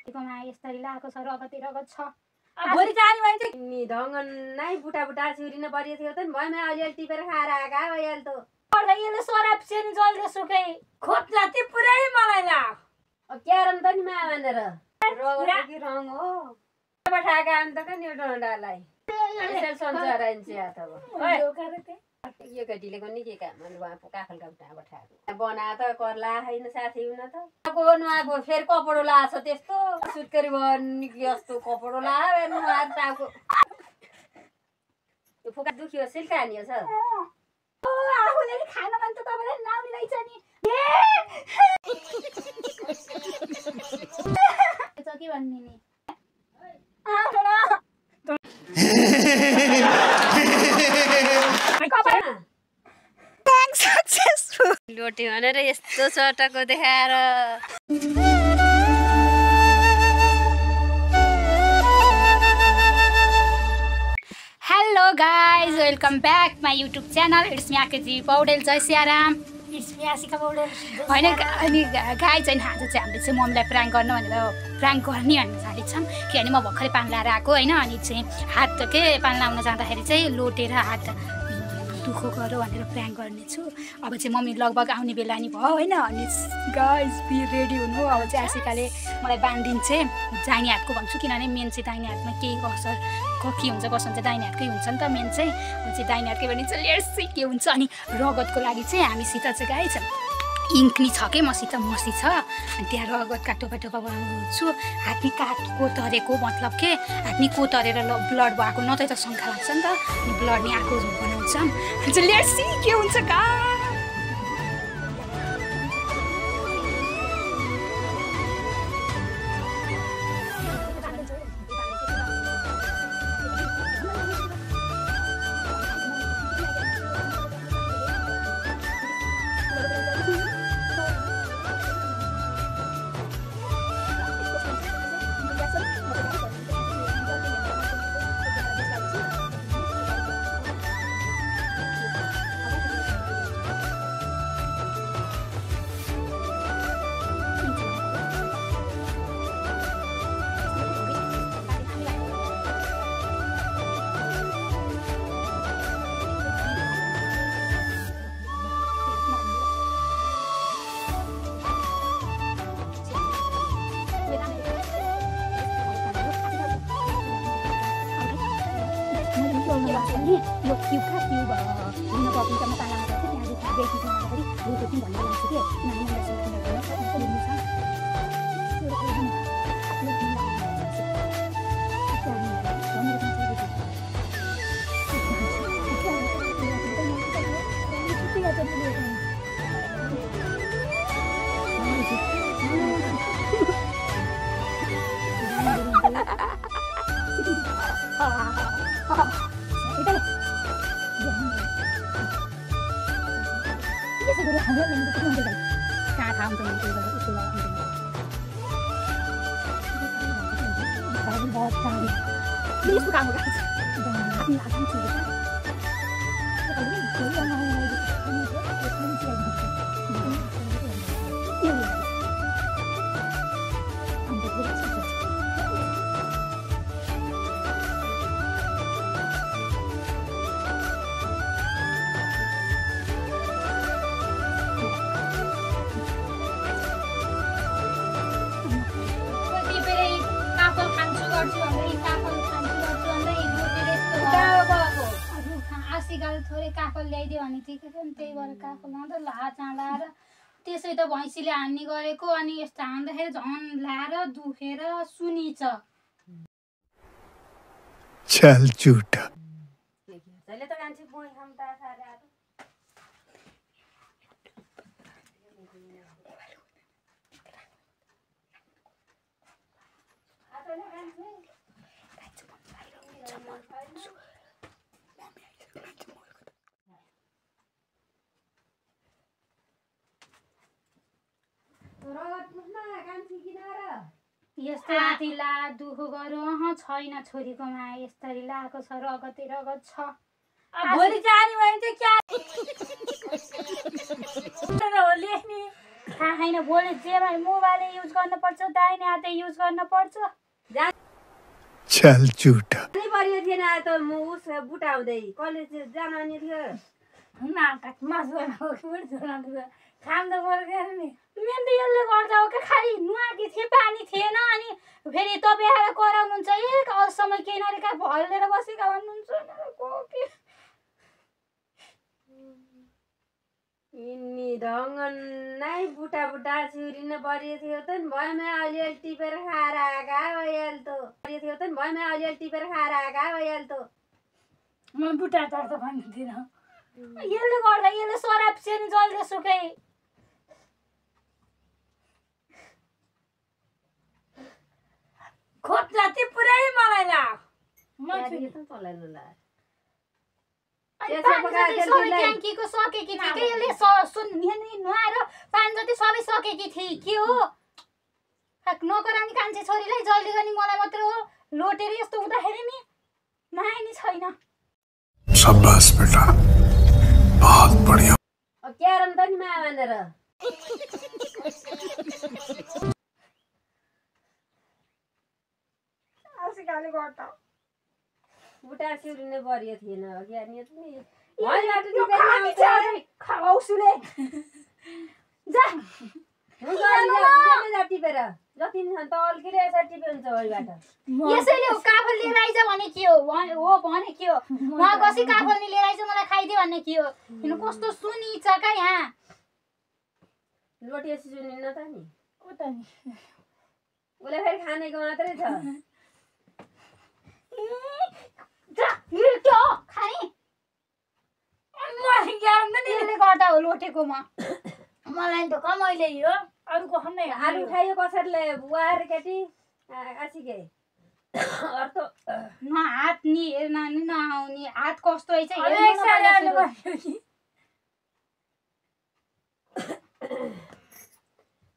माया यस्तरी लाएको छ रगते रगत छ भोलि जाने भने चाहिँ नि ढङ्गन नै बुटा छिउरी नै बढिएको थियो त नि भएन अलिअलि टिपेर खाएर आएका हो अहिले त यसले सराप सेनी जहिले सुकै खोट जाति पुरै मलाई लाग क्यारम त नि मा भनेर रगत रङ हो पठाएका अनि त नि डन्डालाई यसरी संसार आइन्छ अथवा यो केटीले पनि के काम काखल काउटा पठाएको बना त कर्ला होइन साथी हुन त नुहाएको फेरि कपडो लाछ त्यस्तो सुत्केरी भयो निक्ली जस्तो कपडो लायो नुहाएर टाको यो फुका दुखियो सिल्कानियो छ आफूले खान मन त तपाईलाई नाउनी रहेछ नि के भन्ने नि लोटे भनेर यस्तो चटको देखाएर hello guys welcome back my YouTube channel it's me आकेजी पौडेल जय सियाराम इट्स मी आशिका पौडेल होइन अनि गाई चाहिँ आज चाहिँ हामीले चाहिँ मम्मीलाई प्राङ्क गर्न भनेर प्राङ्क गर्ने भन्ने जाँदैछौँ किनभने म भर्खरै पान लाएर आएको होइन अनि चाहिँ हात के पान लाउन जाँदाखेरि चाहिँ लोटेर हात दुखो गऱ्यो भनेर प्राङ्क गर्नेछु अब चाहिँ मम्मी लगभग आउने बेला नि भयो होइन अनि गाइज बी रेडी हुनु अब चाहिँ आशिकाले मलाई बाँधिदिन्छ दाहिने हातको भन्छु किनभने मेन चाहिँ दाहिने हातमा केही असर के हुन्छ कसो हुन्छ दाहिने हातकै हुन्छ नि त मेन चाहिँ अब चाहिँ दाहिने हातकै भने चाहिँ लेट्स के हुन्छ अनि रगतको लागि चाहिँ हामीसित चाहिँ गाइज इङ्क्नी छ के मसित मसी छ अनि त्यहाँ रगतका टोपा टोपा बनाउँछु हातनी काटको तरेको मतलब के हातनी को तरेर ब्लड भएको नत्र त शङ्का लाग्छ नि त अनि ब्लड नि आएको बनाउँछौँ अनि चाहिँ लेट्स सी के हुन्छ का यो क्युका क्यु भयो हुन टपिङ त म पालामा गएको थिएँ त्यहाँ देखि जाँदाखेरि रुखो चाहिँ भन्नु लाग्छ कि थोरै काफल ल्याइदियो भने ठिकै छ नि त्यही भएर काफल लाउँदा लाहा लाएर त्यसै त भैँसीले हान्ने गरेको अनि यस्तो हान्दाखेरि झन् लाएर दुखेर सुनिछ चल झुटा जहिले त कान्छी बोइ खम्ता सारे आतो आतोले कान्छी यस्तो माथि ला दुःख गर्यो छैन छोरीको माया यस्तरी लाएको छ रगते रगत छ भोलि जाने भने चाहिँ क्या होली नि थाहा छैन भोलि जेमा मोबाइल युज गर्नुपर्छ दाहिने हातले युज गर्नुपर्छ चल झूठा नि पर्यो थिएन त म उस बुटा हुँदै कलेज जान आउने थियो नाटक मासु बनाएको कि पनि छोराले खान त पर्यो नि मेन त यसले गर्दा हो क्या खालि नुहाकी थिएँ पानी थिएन अनि फेरि तपाईँ आएर कराउनुहुन्छ एक अरूसम्म केही नरेका भलेर बसेका भन्नुहुन्छ यिनी ढङ्ग नै बुटा बुटा छिउरिन पर्यो थियो त नि भएमै अलिअलि टिपेर खाएर आएका भइहाल्थ्यो पर्यो थियो त नि भएमै अलिअलि टिपेर खाएर आएका भइहाल्थ्यो म बुटा चढ्छ भन्दिनँ यसले गर्दा यसले सराप सेनी जहिले सुकै खोज्दा चाहिँ पुरै मलाई लाग चलाइनु ला ट्याङ्कीको सकेकी थिए कि यसले नुहाएर पानी जति सबै सकेकी थिए के हो नकरानी कान्छे छोरीलाई जहिले पनि मलाई मात्र हो लोटेर यस्तो हुँदाखेरि नि माया नि छैन शाबाश बेटा बहुत बढ़िया क्यारम त नि माया भनेर आसिकाले गर्दा बुटा छिउरिने पर्यो थिएन ज्ञानी खाउसुले जा टिपेर जति नि त अल्किले यसरी टिपे हुन्छ वहीबाट यसैले हो काफल लिएर आइज भने के हो भने के हो म कसै काफल नि लिएर आइज मलाई खाइदियो भन्ने के हो किन कस्तो सुनी छ का यहाँ लोटी यसरी सुनिन्न त नि को त नि उसले फेरि खानेको मात्रै छ जा यो के हो खाने मलाई ज्ञान त यसले गर्दा हो लोटेको म मलाई त कमाइले यो अरूको खन्दै आलु खायो कसरीले बुहार केटी आसिके अर्थ न हात नि हेर्न नि नआउने हात कस्तो है चाहिँ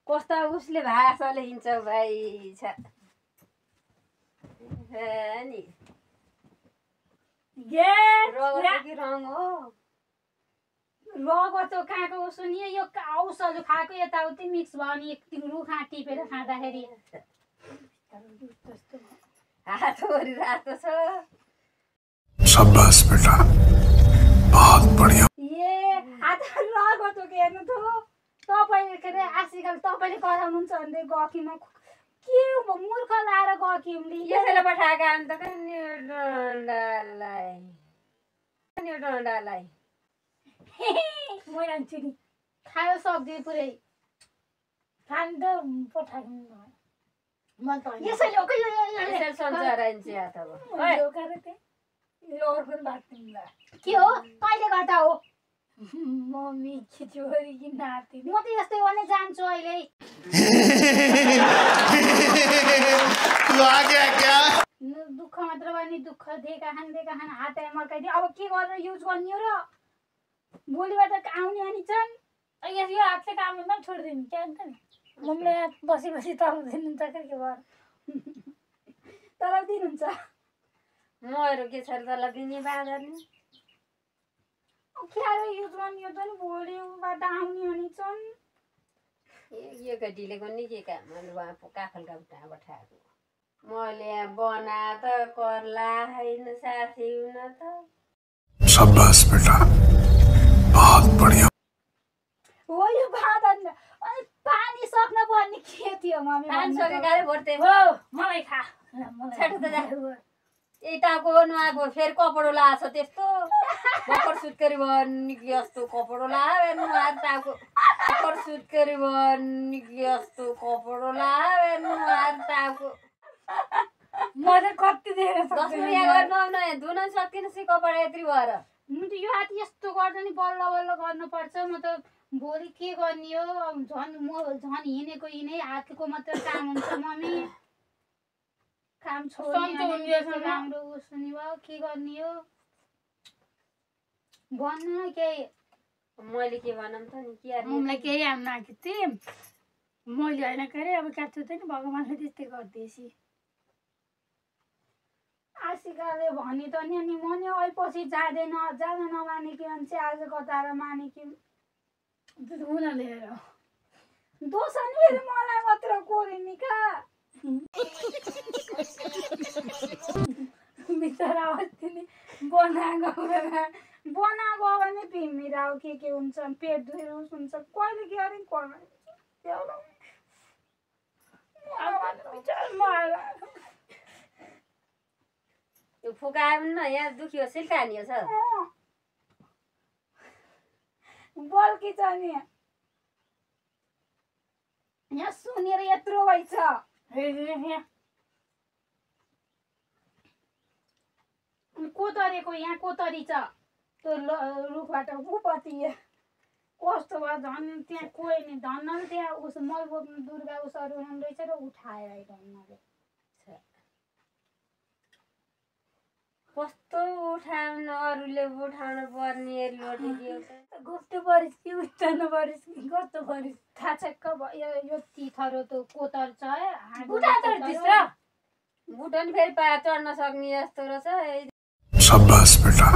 कस्तो उसले भाषाले हिँड्छ भाइ छ नि रङ हो रगत खाएको सुनियो यो औषध खाएको यताउति मिक्स भयो नि एक रुखा टिपेर खाँदाखेरि हात वरि रातो छ शाबाश बेटा बहुत बढ़िया ए हात रगत के हेर्नु त तपाईले के रे आसिकल तपाईले कराउनुहुन्छ भन्दै गकिम के मूर्ख लाएर गकिमले यसैले पठाएका अन्त नि डन्डालाई मैले नि खायो सक्दिनँ पुरै खान त पठाइदिनु म त यसैले हो कि यसैले सन्चर आइन्छ या त के हो कहिले गर्दा हो मम्मी छोरी कि नाति म त यस्तै भने जान्छु अहिले दुःख मात्र भने दुःख देखा खान हात मर्काइदियो अब के गरेर युज गर्ने हो र भोलिबाट आउने अनि छन् यो हातले काम गर्न छोडिदिनु क्या अन्त नि मम्मीले बसी बसी तलब दिनुहुन्छ क्या के भयो तलब दिनुहुन्छ महरू के छ तलब दिने बाँधर्ने क्यारो युज गर्ने हो त नि भोलिबाट आउने अनि छन् यो केटीले पनि के काम उहाँ काफलका उठा पठाएको मैले बना त कर्ला होइन साथी हुन त शाबाश बेटा बहुत बढ़िया हो यो भात अनि पानी सक्न पर्ने के थियो मम्मी पानी सकेकाले भर्ते हो मलाई खा छाटो त जा यताको नुहाएको फेरि कपडो लाछ त्यस्तो बकर सुत्केरी भयो निक्ली जस्तो कपडो लायो नुहाएको बकर सुत्केरी भयो निक्ली जस्तो कपडो लायो नुहाएको म त कति देखेर 10 रुपैयाँ गर्नु आउनु धुन सक्दिनँ सी कपडा यत्रि भएर म त यो हात यस्तो गर्दा नि बल्ल बल्ल गर्नुपर्छ म त भोलि के गर्ने हो झन् म झन् हिँडेको हिँडे हातको मात्र काम हुन्छ मम्मी काम छोड्ने राम्रो उसनी भयो के गर्ने हो भन्नु न केही मैले के भनौँ त नि के मलाई केही आउनु आएको थिएँ मैले होइन के अरे अब काट्छु त नि भगवान्ले त्यस्तै गरिदिएपछि आसिकाले भने त नि अनि म नि अहिले जाँदैन जान नमाने कि मान्छे आज कताएर माने कि हुन लिएर दोष अनि फेरि मलाई मात्र कोरिनी का बिचरा अस्ति नि बनाएको बनाएको भने भिमिराउ के हुन्छ पेट दुखेर हुन्छ कहिले के अरे कर्म त्यो फुकायो न यहाँ दुख्यो सिल्कानियो छ बल्की छ नि यहाँ सुनेर यत्रो भइछ कोतरेको यहाँ कोतरी छ त्यो रुखबाट उपति कस्तो भयो झन् त्यहाँ कोही नि धन्न त्यहाँ उस मल बोक्नु दुर्गा उसहरू रहेछ र उठाएर धन्नले कस्तो उठाउन अरूले उठाउन पर्ने लोटे गुप्त परिस कि उठाउनु परिस कि कस्तो परिस थाहा छ यो तिथरो त कोतर छ बुटन फेरि पा चढ्न सक्ने जस्तो रहेछ शाबाश बेटा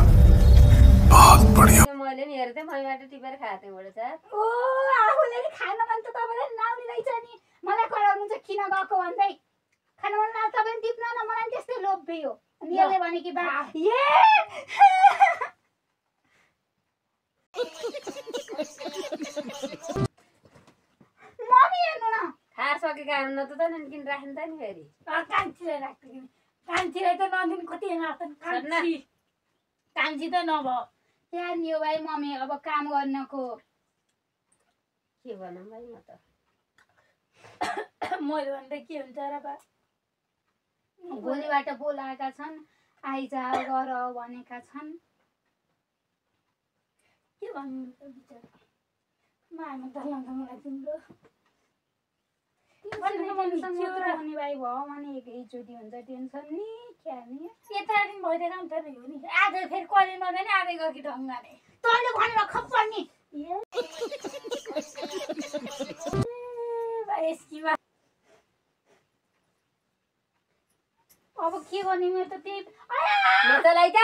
बहुत बढ़िया मैले नि हेर्दै मैबाट टिपेर खाथे बडे छ ओ आफूले नि खान मन त तपाईले नाउनी रहेछ नि मलाई कराउनु चाहिँ किन गएको भन्दै खान मन लाग्छ तपाईले टिप्न न मलाई त्यस्तै लोभ भयो अनि यसले भने कि बा ये मम्मी हेर्नु न खार सकेका हुन्न त नन् किन राख्नु त नि फेरि कान्छीले राख्छ कि कान्छीले त नदिन कति राख्छन् कान्छी त नभयो यहाँ नि भाइ मम्मी अब काम गर्नको के भनौँ भाइ म त मैले भन्दा के हुन्छ र बा भोलिबाट बोलाएका छन् आइजा गर भनेका छन् के भन्नु त बिचारा मामा त मलाई तिम्रो अनि भाइ भयो भने एकैचोटि हुन्छ टेन्सन नि क्या नि यता दिन भइदिएर पनि त हो नि आज फेरि कहिले नजाने आधै गयो कि ढङ्गले तैँले भनेर खप्पर नि अब के गर्ने मेरो त त्यही मतलाई त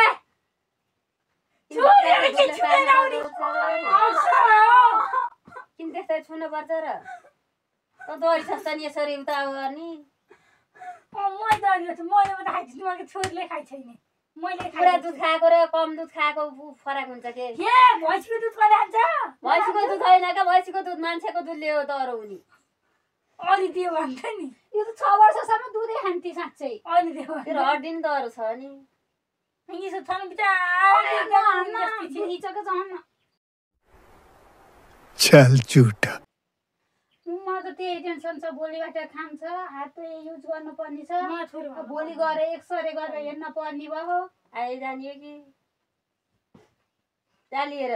किन त्यस्तै छुनु पर्छ र त दोरी छस् नि यसरी उता गर्ने छोरीले खाइ छैन मैले पुरा दुध खाएको र कम दुध खाएको फरक हुन्छ के भैँसीको दुध कहिले खान्छ भैँसीको दुध होइन क्या भैँसीको दुध मान्छेको दुधले हो तर हुने अलि दियो भन्छ नि यो त 6 वर्षसम्म दुधै खान्थे साँच्चै अलि दियो त्यो हड्डी नि दह्रो छ नि यसो छ नि बिचारा चल झूठा म त त्यही टेन्सन छ भोलिबाट खान्छ हात युज गर्नुपर्ने छ भोलि गएर एक्सरे गरेर हेर्न पर्ने भयो आइजाने कि चालिएर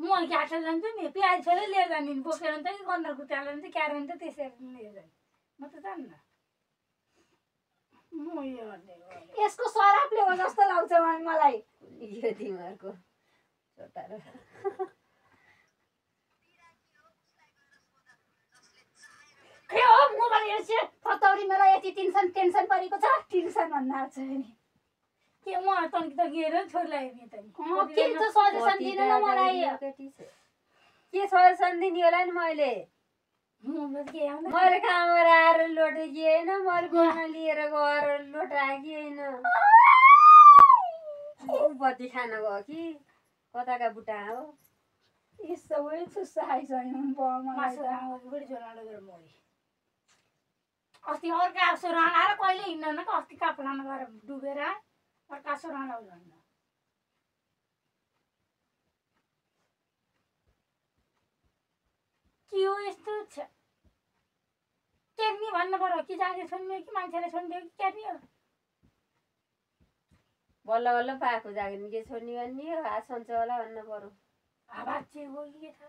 म घाटा जान्छु नि प्याज छोडेर लिएर जाने बोकेर त कि गन्धर खुट्टाले त क्यारो त त्यसरी लिएर जाने म त जान्न यसको सरापले हो जस्तो लाग्छ मलाई यो तिमीहरूको छोटा र के हो मोबाइल हेर्छ पतौरी मेरो यति टेन्सन परेको छ टेन्सन भन्दा छ नि के म तन्की त गेर छोरीलाई हेर्ने त के त सजेसन दिन न मलाई के सजेसन दिने होला नि मैले मैले काममा आएर लोटे कि होइन मैले गोमा लिएर गएर लोटा कि होइन बत्ती खान गयो कि कताका बुटा हो यसो छुस्सा खाइसक्यो अस्ति अर्का सोरान आएर कहिले हिँड्दैन कि अस्ति काप्लान गएर डुबेर अर्का सोरान आउँदैन के हो यस्तो छ केर्नी भन्नु पर्यो कि जागे छोड्ने कि मान्छेले छोड्ने कि केर्नी हो बल्ल बल्ल पाएको जागिर के छोड्ने भन्ने हो हात सन्छ होला भन्नु पर्यो आवाज चाहिँ हो कि के छ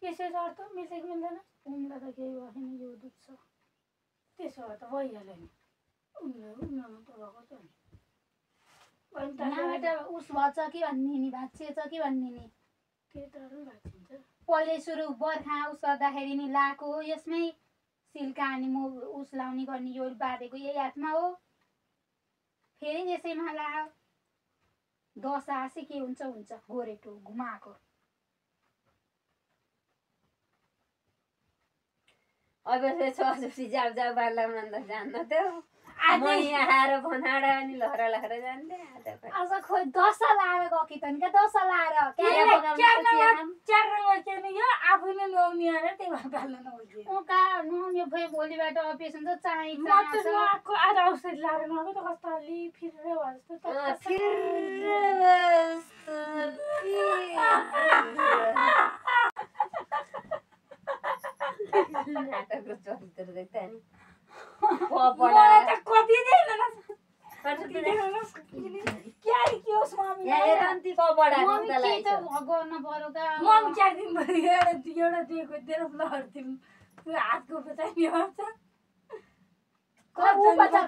त्यसो सर्छ मिल्छ कि मिल्दैन उम्ला त केही भएन यो दुध छ त्यसो भए त भइहाल्यो नि उम्लामा त भएको छ नि यहाँबाट उस भन्छ कि भन्ने नि भाँचिएछ कि भन्ने नि केटाहरू भाँचिन्छ पहिले सुरु बर्खा उस गर्दाखेरि नि लाएको हो यसमै सिल्का अनि म उस लाउने गर्ने यो बाँधेको यही हातमा हो फेरि यसैमा लाग्यो दस आसे के हुन्छ हुन्छ गोरेटो घुमाएको अब चाहिँ छोराछोरी जाऊ जाऊ बाल्ला मन त जान्न त्यो म यहाँ आएर बनाएर अनि लहरा लहरा जान्थे आज खोइ दशा लाएर गएकी त नि क्या दशा लाएर आफूले नुहाउने अरे त्यही भएर पाल्न नहुने नुहाउने भयो भोलिबाट अपेसन त चाहिन्छ आज औषधी लाएर नुहाएको त कस्तो अलि फिर्रे भयो नाटकको चरित्र देख्दा नि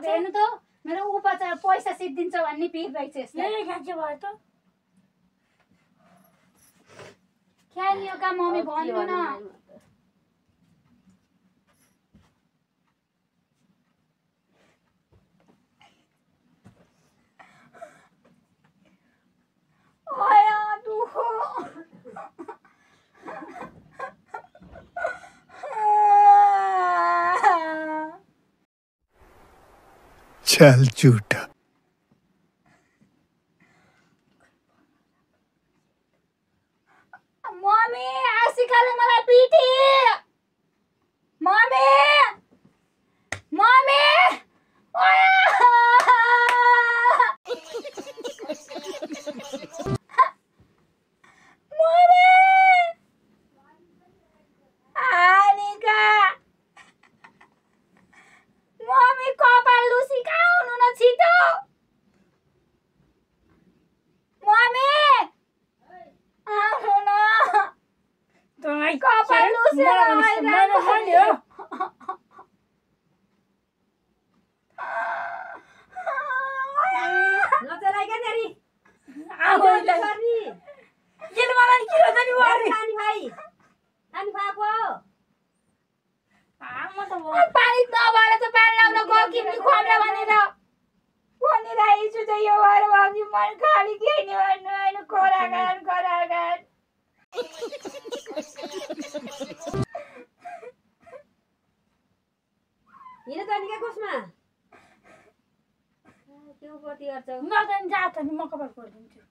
हेर्नु त मेरो उपचार पैसा सिद्धिन्छ भन्ने पिर रहेछ ख्यालियोका मम्मी भन्नु न चल झूठा मम्मी आशिकाले मलाई पिटी मम्मी मम्मी मम्मी कपाल लुसी खाउनु न छिटो मम्मी आउनु न कपाल लुसी पानी नभएर त पानी लाउन गयो कि खोला भनेर भनिरहेछु त यो भएर भागी मन खाली के नि भन्नु होइन कोरागान हिँड त नि के कसमा त्यो पति गर्छ नदैन जात नि म कपाल खोलिदिन्छु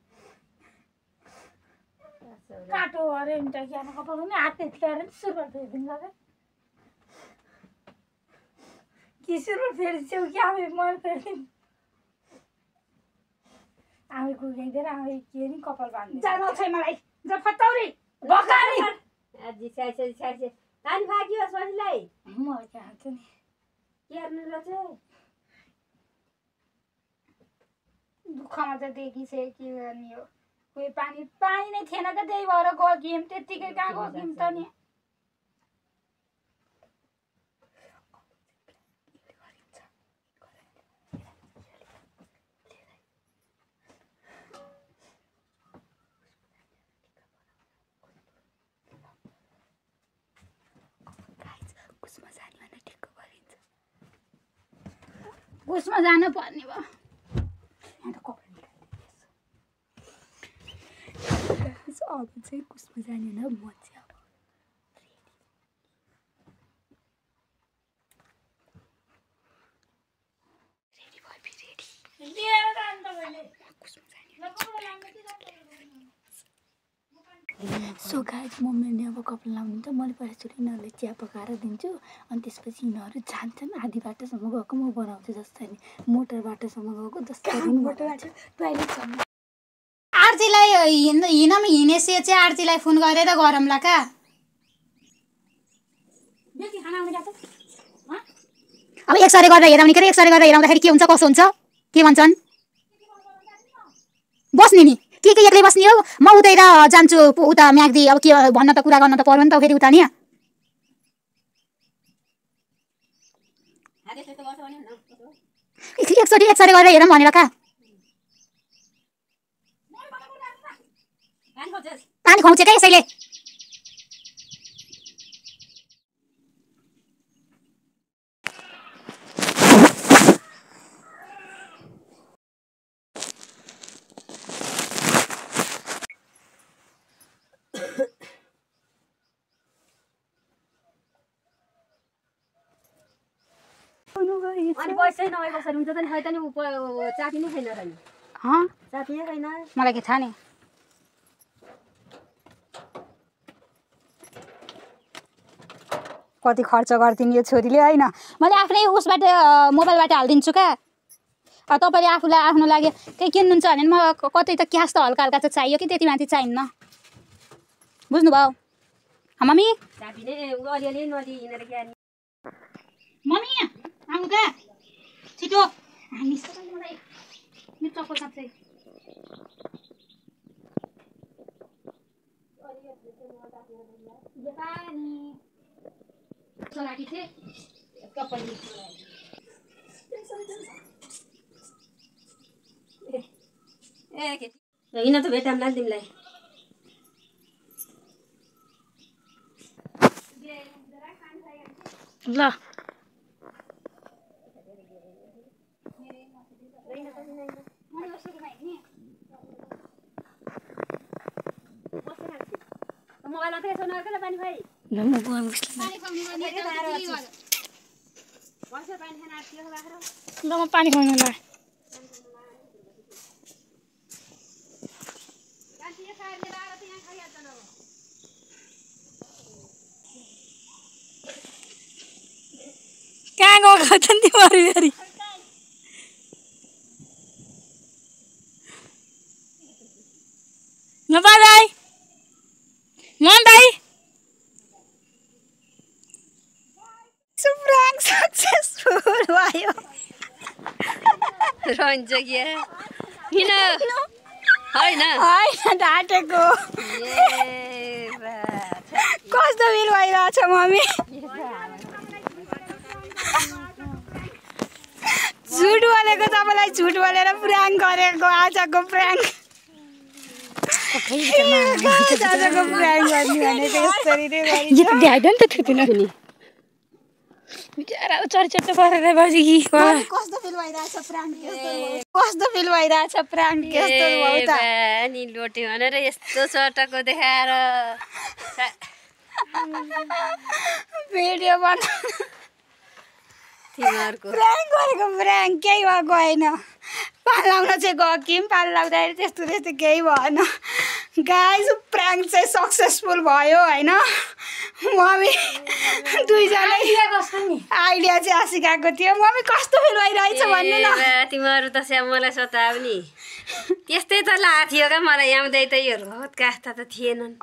काटो अरे नि त क्या कपाल पनि हात त्यतिखेर सुरुवात फेरिदिनु लाग्यो कि सुरुवात फेरिन्छौ कि आमे मैले फेरिदिनु आमे कुर्काइदिएर आमे के नि कपाल बाँध्नु जानु छ मलाई जा फतौरी बकानी आजी छाइछे पानी भाग्यो सजिलै म चाहन्छु नि हेर्नु र चाहिँ दुःखमा त देखिछ के गर्ने हो कोही पानी नै थिएन त त्यही भएर गयौँ त्यत्तिकै कहाँ गयौँ त नि उसमा जानु पर्ने भयो अब चाहिँ कुसमा जाने न म चाहिँ अब रेडी सो गाइज मम्मीले अब कपाल लाउनु त मैले पहिलाचोटि यिनीहरूलाई चिया पकाएर दिन्छु अनि त्यसपछि यिनीहरू जान्छन् आधी बाटोसम्म गएको म बनाउँछु जस्तै मोटर बाटोसम्म गएको जस्तै टोइलेटसम्म आरतीलाई हिँडेपछि चाहिँ आरतीलाई फोन गरेर गरौँला का अब एकसरी गरेर हेराउने के अरे एकसरी गरेर हेराउँदाखेरि के हुन्छ कसो हुन्छ के भन्छन् बस्ने नि के एक्लै बस्ने हो म उतैर जान्छु उता म्याग्दी अब के भन्न त कुरा गर्न त पर्यो नि त फेरि उता नि एकचोटि गरेर हेरौँ भनेर का पानी खुवाउँछ क्या यसैले पैसै नभए कसरी हुन्छ त नि खै त नि चापी नै छैन र नि चापी नै छैन मलाई के थाहा नि कति खर्च गरिदिनु यो छोरीले होइन मैले आफ्नै उसबाट मोबाइलबाट हालिदिन्छु क्या तपाईँले आफूलाई आफ्नो लागि केही किन्नुहुन्छ भने म कतै त क्यास त हल्का हल्का चाहिँ चाहियो कि त्यति माथि चाहिन्न बुझ्नुभयो मम्मी चापी नै अलिअलि नदी हिँडेर क्या मम्मी आउनु त छिटो हामी मलाई मेरो चप्पल साँच्चै चलाकी थिएँ चप्पल हिँड त भेटाउँला नि तिमीलाई ल मोबाइलमा त यसो नर्केर पानी भाइ ल म पानी खुवाउनु ल कहाँ गएको छ नि तिमीहरू ल बाई बाई मन भाइ सुप्राङ सक्सेसफुल भयो रहन्छ क्या किन होइन ढाँटेको कस्तो बिल भइरहेछ मम्मी झुट बोलेको तपाईँलाई झुट बोलेर प्र्याङ्क गरेको आजको प्र्याङ्क आजको प्र्याङ्क गर्ने भनेको यसरी नै गरिन्छ चरिचट्ट गरेर बसी कि कस्तो फिल भइरहेछ प्र्याङ्क कस्तो फिल भइरहेछ प्र्याङ्क कस्तो भयो त नि लोटे भनेर यस्तो चटको देखाएर भिडियो बना तिमीहरूको प्र्याङ्क गरेको प्र्याङ्क केही भएको होइन पाल लाउन चाहिँ गयो कि पाल लाउँदाखेरि त्यस्तो त्यस्तो केही भएन गाइस प्र्याङ्क चाहिँ सक्सेसफुल भयो होइन मम्मी दुईजना आइडिया चाहिँ सिकाएको थियो मम्मी कस्तो फिल भइरहेछ भन्नु न तिमीहरू त स्याम मलाई सताउने त्यस्तै त लागेको थियो क्या मलाई आउँदै त यो रद कास्ता त थिएनन्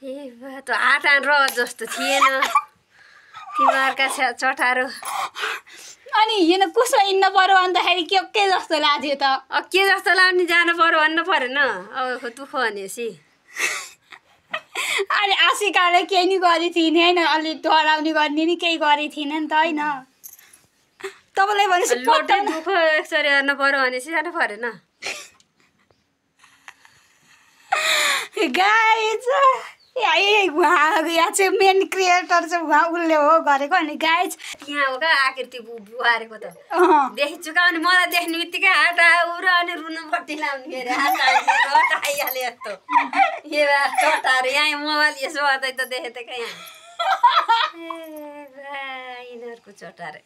ए त हात र जस्तो थिएन तिमीहरूका चटारो अनि हिँड्न कसमा हिँड्नु पर्यो भन्दाखेरि के जस्तो लाग्थ्यो त के जस्तो लाग्ने जानु पर्यो भन्नु परेन अब दुःख भनेपछि अनि आशिकाले केही नि गरी थिइनँ होइन अलि डराउने गर्ने नि केही गरी थिइनँ नि त होइन तपाईँलाई भनेपछि लोटे दुःख यसरी हेर्नु पर्यो भनेपछि जानु परेन गाइज यहाँ चाहिँ मेन क्रिएटर चाहिँ उहाँ उसले हो गरेको अनि गाइज यहाँ हो क्या आकृति बुहारेको त देखिन्छु क्या अनि मलाई देख्ने बित्तिकै हात आउर अनि रुनुपट्टि लाउने के अरे हात आइहाल्यो यस्तो ए चटाएर यहाँ मोबाइल यसो गर्दै त देखेँ त क्या यहाँ यिनीहरूको चटारे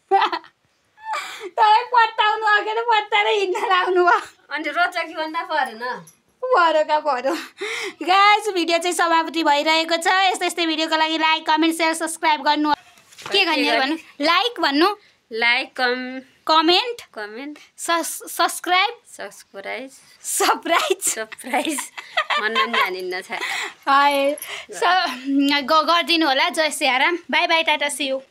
तपाईँ पत्ताउनु अघि पत्ताएर हिँड्न लाग्नु भयो अनि रोचकी भन्दा परेन भरो गाइस भिडियो चाहिँ समाप्ति भइरहेको छ यस्तै यस्तै भिडियोको लागि लाइक कमेन्ट सेयर सब्सक्राइब गर्नु के गर्ने भन्नु लाइक भन्नु लाइक कमेन्ट सब्सक्राइब भन्न जानिन्न छ गरिदिनु होला जय Shri Ram bye bye tata see you